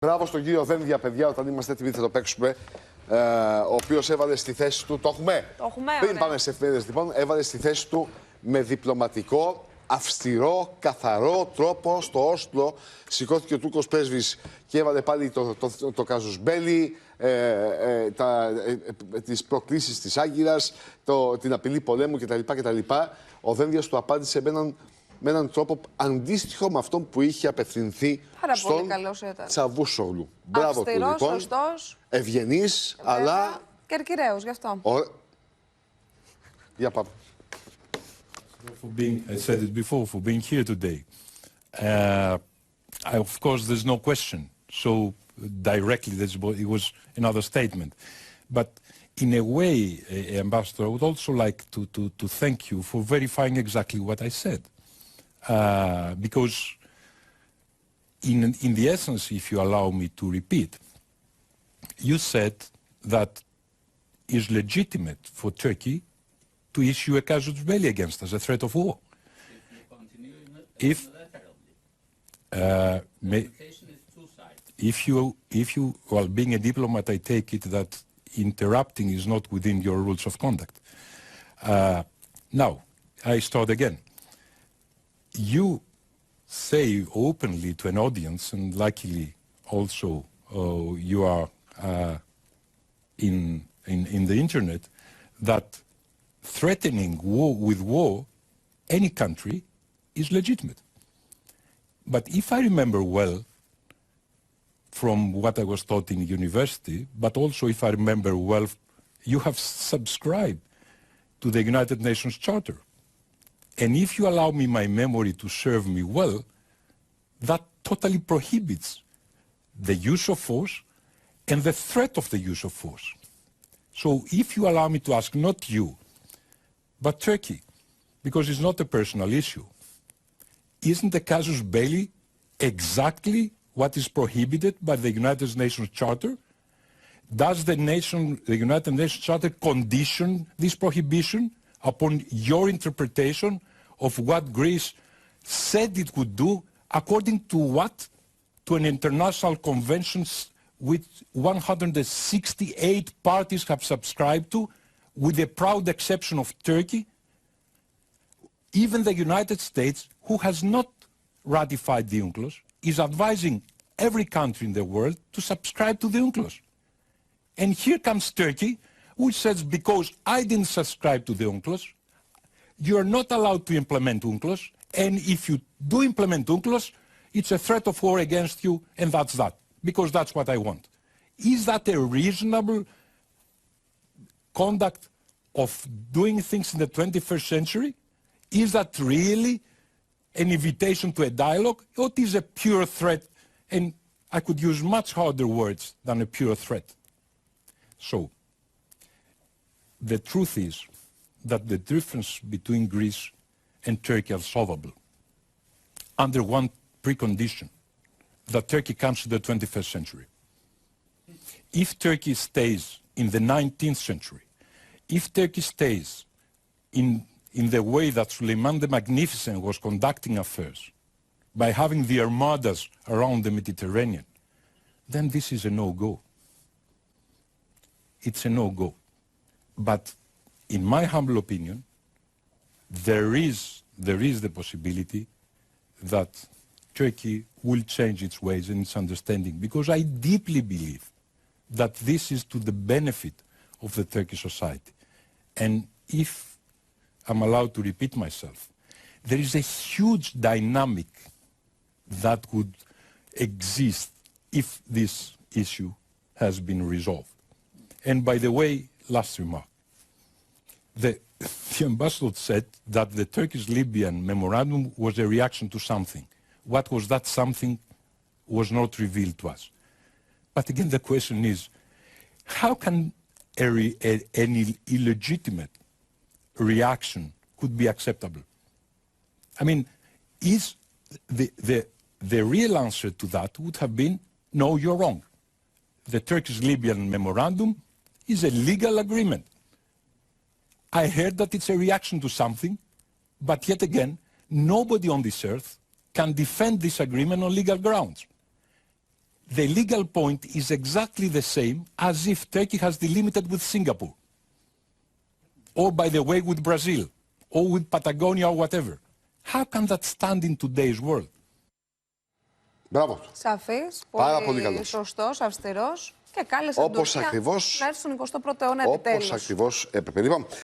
Μπράβο στον κύριο Δένδια, παιδιά, όταν είμαστε έτοιμοι θα το παίξουμε. Ο οποίος έβαλε στη θέση του. Το έχουμε. Πριν πάμε σε εφημερίδες, λοιπόν, έβαλε στη θέση του με διπλωματικό, αυστηρό, καθαρό τρόπο στο Όσλο. Σηκώθηκε ο Τούρκος πρέσβης και έβαλε πάλι το καζουσμπέλι, τις προκλήσεις της Άγκυρας, την απειλή πολέμου κτλ. Ο Δένδιας του απάντησε με έναν τρόπο αντίστοιχο με αυτόν που είχε απευθυνθεί στον Τσαβούσογλου. Μπράβο του, λοιπόν. Σωστός. Ευγενής, αλλά... Κερκυραίος, γι' αυτό. Για πάμε. I said it before, for being here today. Of course, there's no question. So directly, it was another statement. But in a way, Ambassador, I would also like to thank you for verifying exactly what I said. Because in the essence, if you allow me to repeat, you said that it's legitimate for Turkey to issue a casus belli against us, a threat of war. If you, well, being a diplomat, I take it that interrupting is not within your rules of conduct. Now, I start again. You say openly to an audience, and luckily also you are in the internet, that threatening war with war any country is legitimate. But if I remember well from what I was taught in university, but also if I remember well, you have subscribed to the United Nations Charter. And if you allow me my memory to serve me well, that totally prohibits the use of force and the threat of the use of force. So if you allow me to ask, not you, but Turkey, because it's not a personal issue, isn't the casus belli exactly what is prohibited by the United Nations Charter? Does the United Nations Charter condition this prohibition upon your interpretation of what Greece said it would do, according to what? To an international convention which 168 parties have subscribed to, with the proud exception of Turkey. Even the United States, who has not ratified the UNCLOS, is advising every country in the world to subscribe to the UNCLOS. And here comes Turkey, which says, because I didn't subscribe to the UNCLOS, you are not allowed to implement UNCLOS, and if you do implement UNCLOS, it's a threat of war against you, and that's that, because that's what I want. Is that a reasonable conduct of doing things in the 21st century? Is that really an invitation to a dialogue, or is a pure threat? And I could use much harder words than a pure threat. So, the truth is that the difference between Greece and Turkey are solvable under one precondition, that Turkey comes to the 21st century. If Turkey stays in the 19th century, if Turkey stays in the way that Suleiman the Magnificent was conducting affairs, by having the armadas around the Mediterranean, then this is a no-go. It's a no-go. But in my humble opinion, there is the possibility that Turkey will change its ways and its understanding, because I deeply believe that this is to the benefit of the Turkish society. And if I'm allowed to repeat myself, there is a huge dynamic that would exist if this issue has been resolved. And by the way, last remark, the ambassador said that the Turkish-Libyan memorandum was a reaction to something. What was that something was not revealed to us. But again, the question is, how can any illegitimate reaction could be acceptable? I mean, is the real answer to that would have been, no, you're wrong. The Turkish-Libyan memorandum is a legal agreement. I heard that it's a reaction to something, but yet again, nobody on this earth can defend this agreement on legal grounds. the legal point is exactly the same as if Turkey has delimited with Singapore. Or, by the way, with Brazil, or with Patagonia or whatever. How can that stand in today's world? Μπράβο. Σαφής, Πάρα πολύ πολύ καλός. σωστός, αυστηρός και κάλεσε την Τουρκία να έρθει στον 21ο αιώνα επιτέλους. Όπως ακριβώς έπρεπε. Λοιπόν,